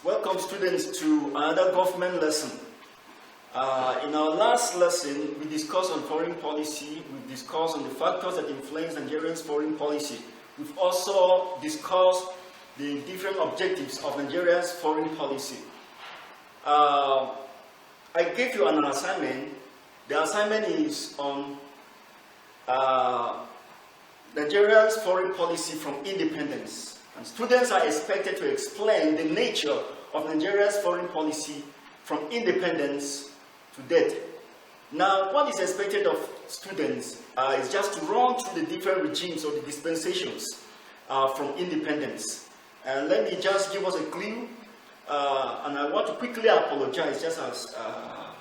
Welcome students to another government lesson. In our last lesson, we discussed on foreign policy, we discussed on the factors that influence Nigeria's foreign policy. We've also discussed the different objectives of Nigeria's foreign policy. I gave you an assignment. The assignment is on Nigeria's foreign policy from independence. And students are expected to explain the nature of Nigeria's foreign policy from independence to date. Now, what is expected of students is just to run through the different regimes or the dispensations from independence. And let me just give us a clue. And I want to quickly apologize, just as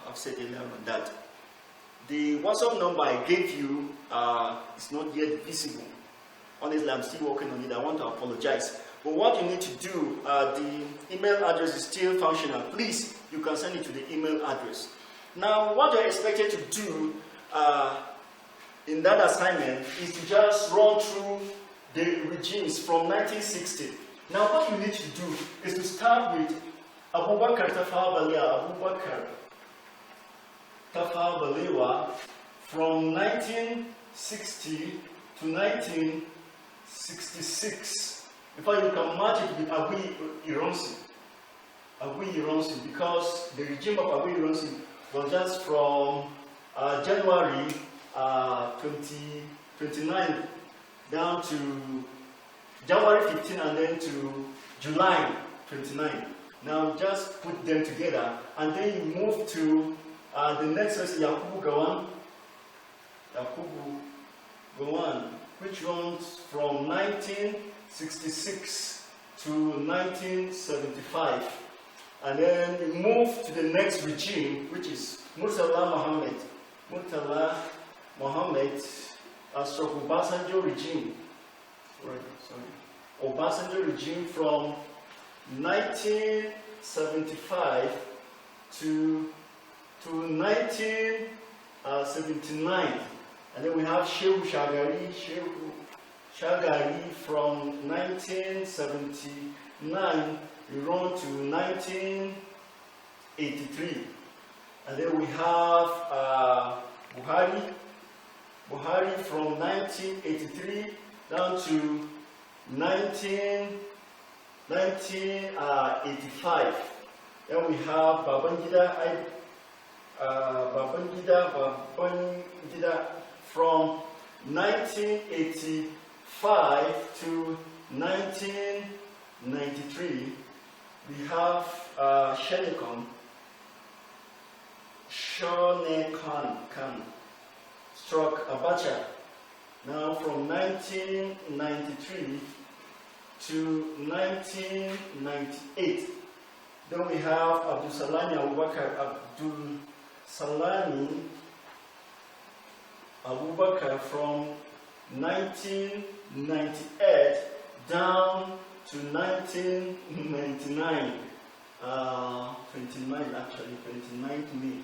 I've said earlier on that. The WhatsApp number I gave you is not yet visible. Honestly, I'm still working on it. I want to apologize. But what you need to do, the email address is still functional. Please, you can send it to the email address. Now, what you're expected to do in that assignment is to just run through the regimes from 1960. Now, what you need to do is to start with Abubakar Tafawa Balewa from 1960 to 1966. In fact, you can match it with Agui Ironsi, because the regime of Agui Ironsi was just from January 29 down to January 15 and then to July 29. Now just put them together and then you move to the next one is Yakubu Gowon, which runs from 1966 to 1975. And then we move to the next regime, which is Murtala Mohammed Obasanjo regime. Obasanjo regime from 1975 to 1979. And then we have Shehu Shagari from 1979, we run to 1983. And then we have Buhari from 1983 down to 1985. Then we have Babangida from 1985 to 1993. We have Shonekan stroke Abacha, now from 1993 to 1998. Then we have Abdulsalami Abubakar from 1998 down to 1999. 29th May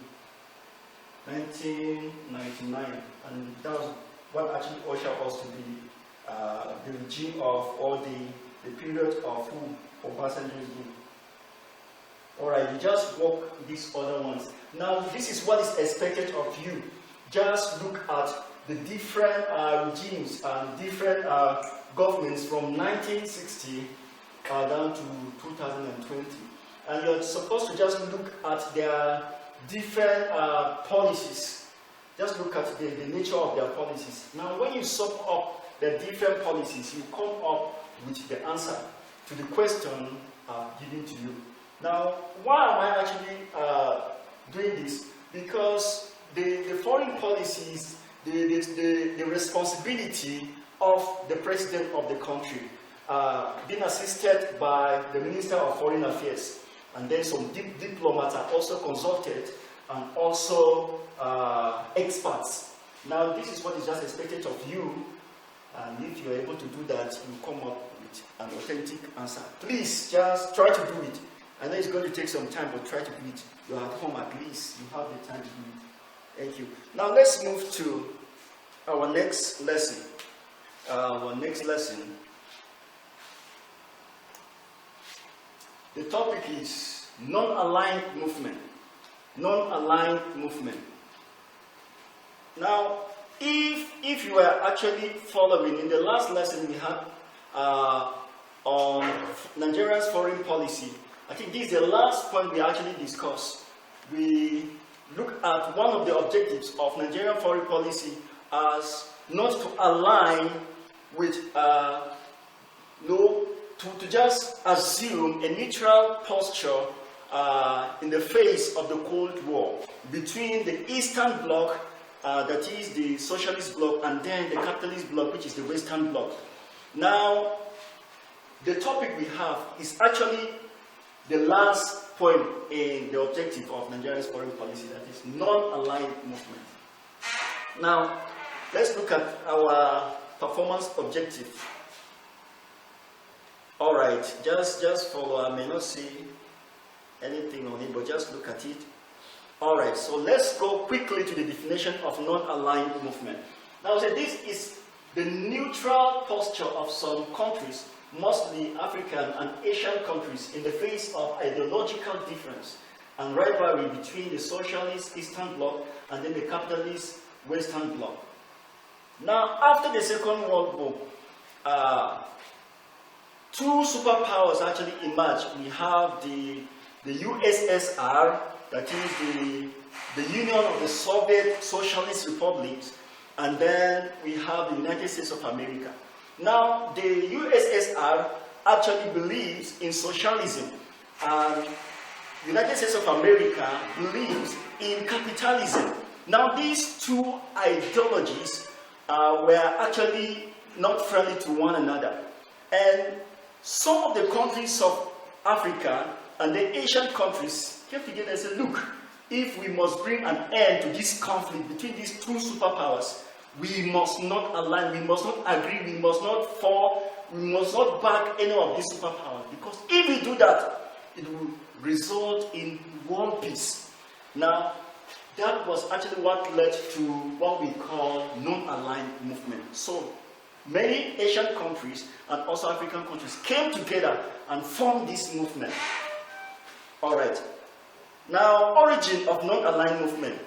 1999, and that was what actually ushered us to the regime of, or the period of Obasanjo's rule. Alright, you just walk these other ones. Now, this is what is expected of you. Just look at the different regimes and different governments from 1960 down to 2020. And you're supposed to just look at their different policies. Just look at the nature of their policies. Now, when you sum up the different policies, you come up with the answer to the question given to you. Now, why am I actually doing this? Because the foreign policy is the responsibility of the president of the country, being assisted by the Minister of Foreign Affairs. And then some diplomats are also consulted, and also experts. Now, this is what is just expected of you, and if you're able to do that, you come up with an authentic answer. Please, just try to do it. I know it's going to take some time, but try to do it. You're at home at least. You have the time to do it. Thank you. Now, let's move to our next lesson. The topic is non-aligned movement. Non-aligned movement. Now, if you are actually following, in the last lesson we had on Nigeria's foreign policy, I think this is the last point we actually discussed. We look at one of the objectives of Nigerian foreign policy as not to align with, to just assume a neutral posture in the face of the Cold War between the Eastern Bloc, that is the socialist bloc, and then the capitalist bloc, which is the Western bloc. Now, the topic we have is actually the last point in the objective of Nigeria's foreign policy, that is non-aligned movement. Now, let's look at our performance objective. All right, just follow. I may not see anything on it, but just look at it. All right, so let's go quickly to the definition of non-aligned movement. Now, this is the neutral posture of some countries, mostly African and Asian countries, in the face of ideological difference and rivalry between the socialist Eastern Bloc and then the capitalist Western Bloc. Now, after the Second World War, two superpowers actually emerged. We have the USSR, that is the Union of the Soviet Socialist Republics, and then we have the United States of America. Now, the USSR actually believes in socialism, and the United States of America believes in capitalism. Now, these two ideologies were actually not friendly to one another. And some of the countries of Africa and the Asian countries came together and said, look, if we must bring an end to this conflict between these two superpowers, we must not align, we must not agree, we must not fall, we must not back any of these superpowers. Because if we do that, it will result in world peace. Now, that was actually what led to what we call non-aligned movement. So, many Asian countries and also African countries came together and formed this movement. All right. Now, origin of non-aligned movement.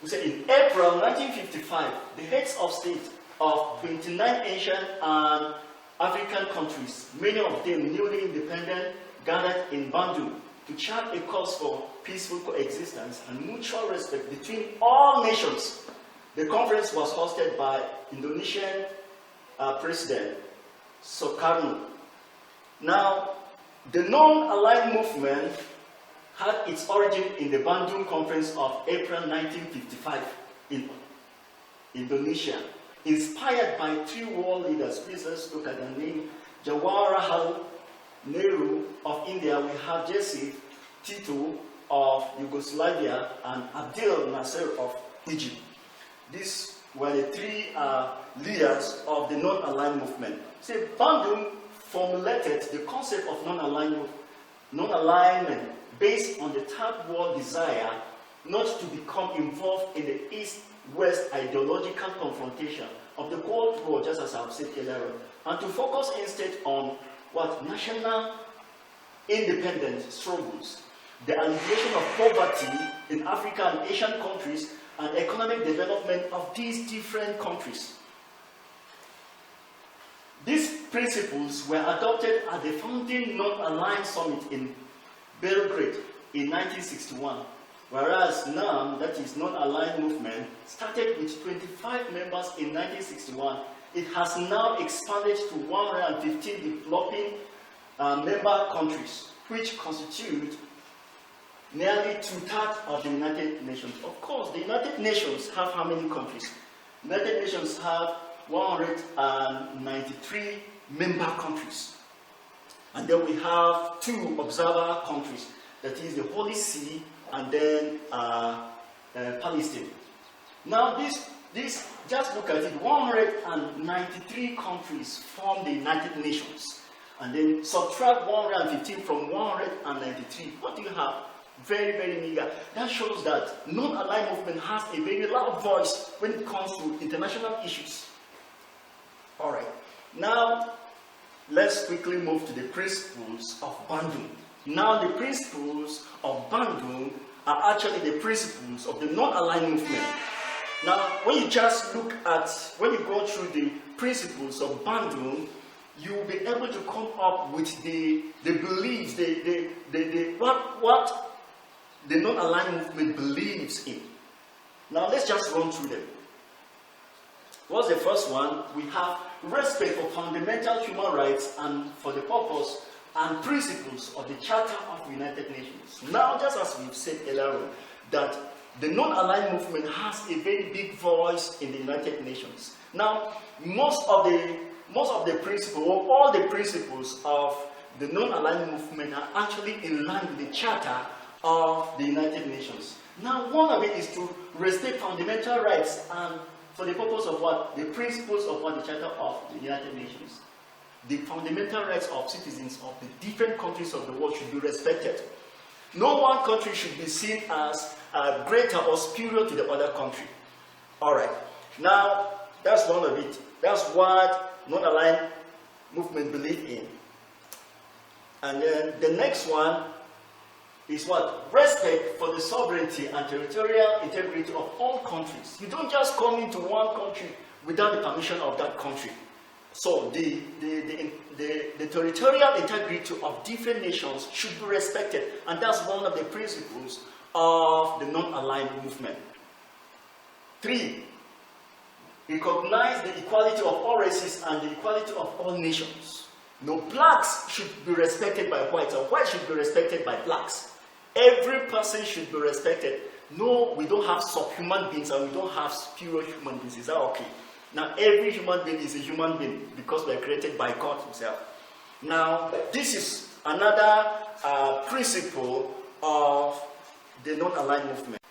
We say in April 1955, the heads of state of 29 Asian and African countries, many of them newly independent, gathered in Bandung to chart a course for peaceful coexistence and mutual respect between all nations. The conference was hosted by Indonesian President Sukarno. Now, the non-aligned movement had its origin in the Bandung Conference of April 1955 in Indonesia, inspired by three world leaders. Please let's look at the name. Jawaharlal Nehru of India, we have Joseph Tito of Yugoslavia, and Abdel Nasser of Egypt. These were the three leaders of the non-aligned movement. So Bandung formulated the concept of non-alignment based on the third world desire not to become involved in the East-West ideological confrontation of the Cold War, just as I've said earlier, and to focus instead on what national independence struggles, the alleviation of poverty in Africa and Asian countries, and economic development of these different countries. These principles were adopted at the founding non-aligned summit in Belgrade in 1961, whereas NAM, that is non-aligned movement, started with 25 members in 1961. It has now expanded to 115 developing member countries, which constitute nearly two-thirds of the United Nations. Of course, the United Nations have how many countries? The United Nations have 193 member countries. And then we have two observer countries, that is the Holy See and then Palestine. Now this just look at it, 193 countries form the United Nations. And then subtract 115 from 193. What do you have? Very, very meager. That shows that non-aligned movement has a very loud voice when it comes to international issues. All right. Now, let's quickly move to the principles of Bandung. Now, the principles of Bandung are actually the principles of the non-aligned movement. Now, when you just look at, when you go through the principles of Bandung, you will be able to come up with the beliefs, what the non-aligned movement believes in. Now, let's just run through them. What's the first one? We have respect for fundamental human rights and for the purpose and principles of the Charter of the United Nations. Now, just as we've said earlier on, that the non-aligned movement has a very big voice in the United Nations. Now, most of the principles, or all the principles of the non-aligned movement are actually in line with the Charter of the United Nations. Now, one of it is to respect fundamental rights and for the purpose of what? The principles of what the Charter of the United Nations. The fundamental rights of citizens of the different countries of the world should be respected. No one country should be seen as greater or superior to the other country. Alright, now that's one of it. That's what non-aligned movement believe in. And then the next one is what? Respect for the sovereignty and territorial integrity of all countries. You don't just come into one country without the permission of that country. So the territorial integrity of different nations should be respected, and that's one of the principles of the non-aligned movement. 3. Recognize the equality of all races and the equality of all nations. No, blacks should be respected by whites, or whites should be respected by blacks. Every person should be respected. No, we don't have subhuman beings and we don't have superior human beings. Is that okay? Now, every human being is a human being because we are created by God Himself. Now, this is another principle of the non-aligned movement.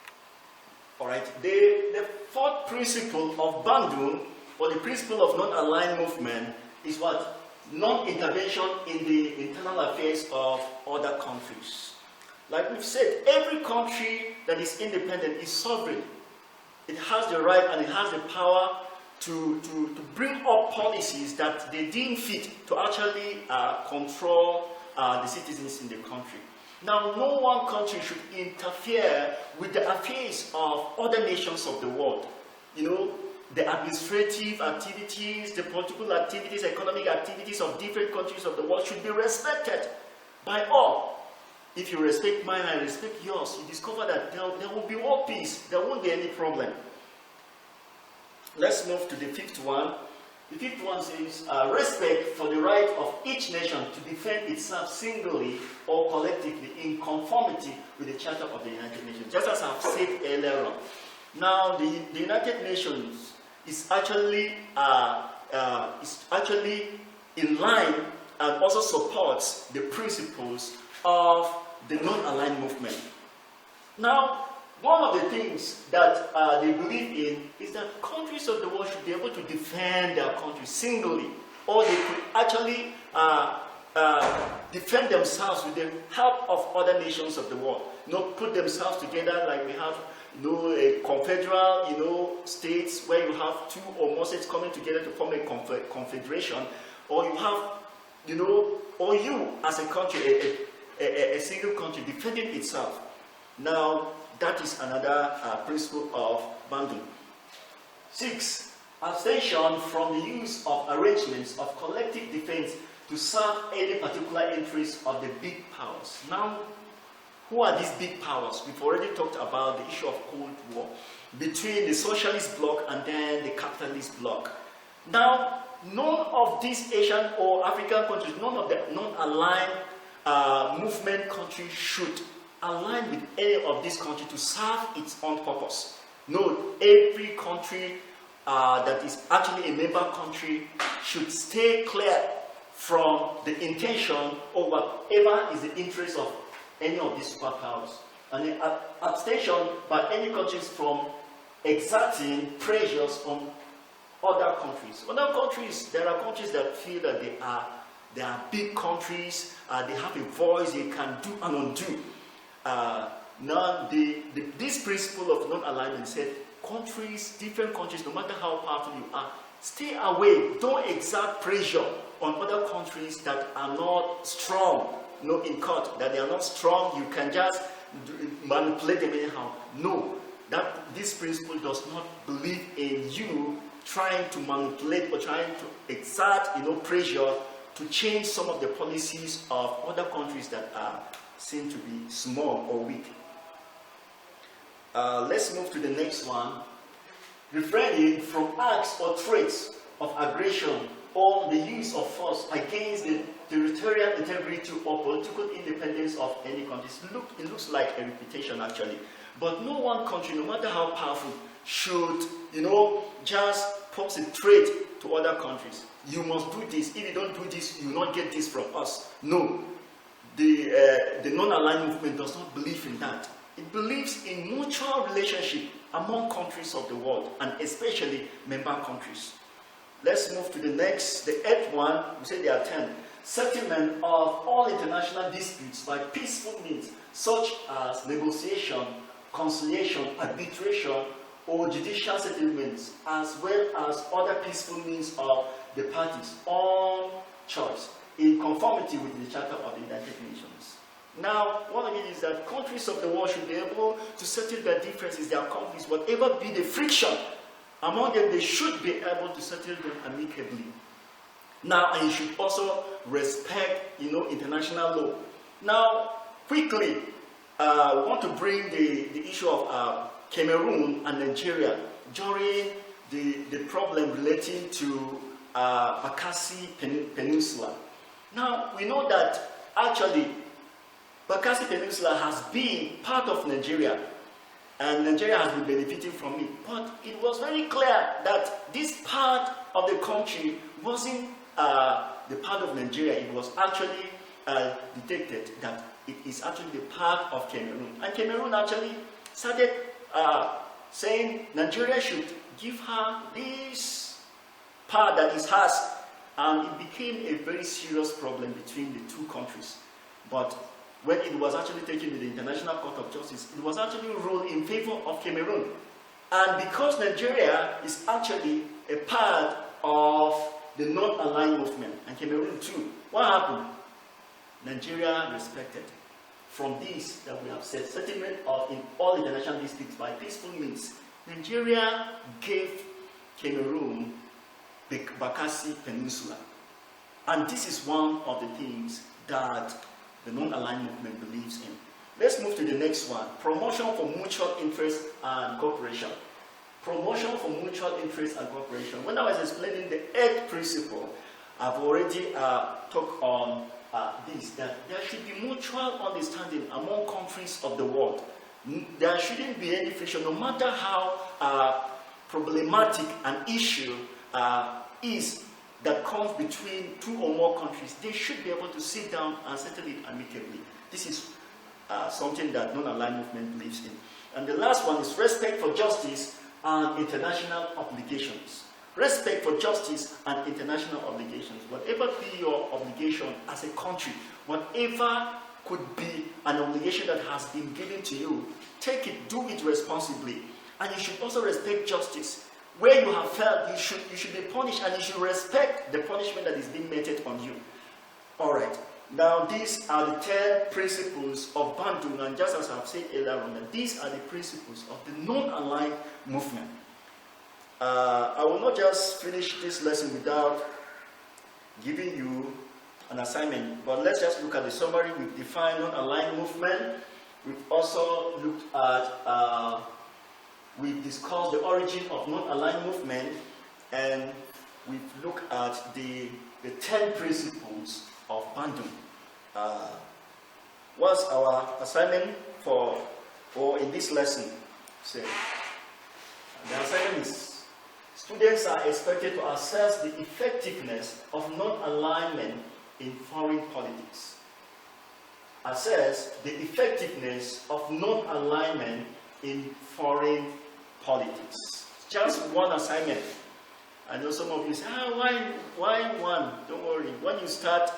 Alright, the fourth principle of Bandung, or the principle of non-aligned movement, is what? Non-intervention in the internal affairs of other countries. Like we've said, every country that is independent is sovereign. It has the right and it has the power to bring up policies that they deem fit to actually control the citizens in the country. Now, no one country should interfere with the affairs of other nations of the world. You know, the administrative activities, the political activities, economic activities of different countries of the world should be respected by all. If you respect mine, I respect yours, you discover that there will be world peace. There won't be any problem. Let's move to the fifth one. The fifth one says, respect for the right of each nation to defend itself singly or collectively in conformity with the Charter of the United Nations. Just as I've said earlier on. Now, the United Nations is actually in line and also supports the principles of the non-aligned movement. Now, one of the things that they believe in is that countries of the world should be able to defend their country singly, or they could actually defend themselves with the help of other nations of the world. Put themselves together like we have, a confederal, states where you have two or more states coming together to form a confederation, or you have, or you as a country, a single country defending itself. Now, that is another principle of Bandung. 6. Abstention from the use of arrangements of collective defense to serve any particular interests of the big powers. Now, who are these big powers? We've already talked about the issue of Cold War between the socialist bloc and then the capitalist bloc. Now, none of these Asian or African countries, none of the non-aligned movement countries should align with any of these countries to serve its own purpose. No, every country that is actually a member country should stay clear from the intention or whatever is the interest of any of these superpowers. And the abstention by any countries from exerting pressures on other countries. Other countries, there are countries that feel that they are big countries, they have a voice, they can do and undo. Now, this principle of non-alignment said different countries, no matter how powerful you are, Stay away. Don't exert pressure on other countries that are not strong. In court, that they are not strong. You can just manipulate them anyhow. No, this principle does not believe in you trying to manipulate or trying to exert, pressure to change some of the policies of other countries that are seen to be small or weak. Let's move to the next one. Refraining from acts or traits of aggression or the use of force against the territorial integrity or political independence of any country. It looks like a repetition actually. But no one country, no matter how powerful, should, just pose a threat to other countries. You must do this. If you don't do this, you will not get this from us. No. The non-aligned movement does not believe in that. It believes in mutual relationship among countries of the world, and especially member countries. Let's move to the next, the 8th one. We say there are 10. Settlement of all international disputes by peaceful means, such as negotiation, conciliation, arbitration, or judicial settlements, as well as other peaceful means of the parties on choice, in conformity with the Charter of the United Nations. Now, one of it is that countries of the world should be able to settle their differences, their conflicts, whatever be the friction among them, they should be able to settle them amicably. Now, and you should also respect, international law. Now, quickly, I want to bring the issue of Cameroon and Nigeria during the problem relating to Bakassi Peninsula. Now, we know that actually Bakassi Peninsula has been part of Nigeria, and Nigeria has been benefiting from it. But it was very clear that this part of the country wasn't the part of Nigeria. It was actually detected that it is actually the part of Cameroon. And Cameroon actually started saying Nigeria should give her this part that is hers. And it became a very serious problem between the two countries. But when it was actually taken to the International Court of Justice, it was actually ruled in favor of Cameroon. And because Nigeria is actually a part of the non-aligned movement, and Cameroon too, what happened? Nigeria respected. From this that we have said, settlement of in all international disputes by peaceful means, Nigeria gave Cameroon the Bakassi Peninsula. And this is one of the things that the non-aligned movement believes in. Let's move to the next one. Promotion for mutual interest and cooperation. Promotion for mutual interest and cooperation. When I was explaining the 8th principle, I've already talked on this, that there should be mutual understanding among countries of the world. There shouldn't be any friction, no matter how problematic an issue is that comes between two or more countries. They should be able to sit down and settle it amicably. This is something that non-aligned movement believes in. And the last one is respect for justice and international obligations. Respect for justice and international obligations. Whatever be your obligation as a country, whatever could be an obligation that has been given to you, take it, do it responsibly. And you should also respect justice. Where you have failed, you should be punished, and you should respect the punishment that is being meted on you. Alright, now these are the 10 principles of Bandung, and just as I've said earlier on, that these are the principles of the non-aligned movement. I will not just finish this lesson without giving you an assignment, but let's just look at the summary. We've defined non-aligned movement. We've also looked at we've discussed the origin of non-aligned movement, and we've looked at the 10 principles of Bandung. What's our assignment for in this lesson? So, the assignment is, students are expected to assess the effectiveness of non-alignment in foreign politics. Assess the effectiveness of non-alignment in foreign politics. Just one assignment. I know some of you say, why one? Don't worry. When you start,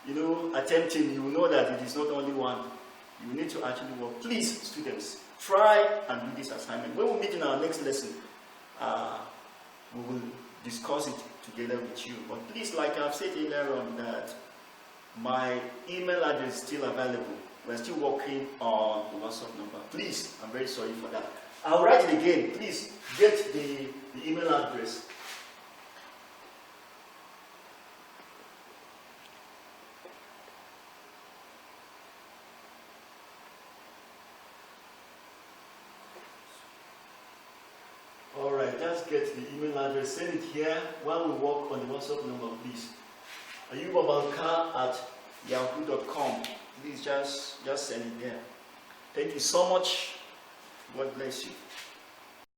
attempting, you know that it is not only one. You need to actually work. Please, students, try and do this assignment. When we meet in our next lesson, we will discuss it together with you. But please, like I've said earlier on, that my email address is still available. We're still working on the WhatsApp number. Please, I'm very sorry for that. I'll write it again. Please get the email address. Alright, just get the email address. Send it here while we work on the WhatsApp number, please. Balka@yahoo.com. Please just send it there. Thank you so much. God bless you.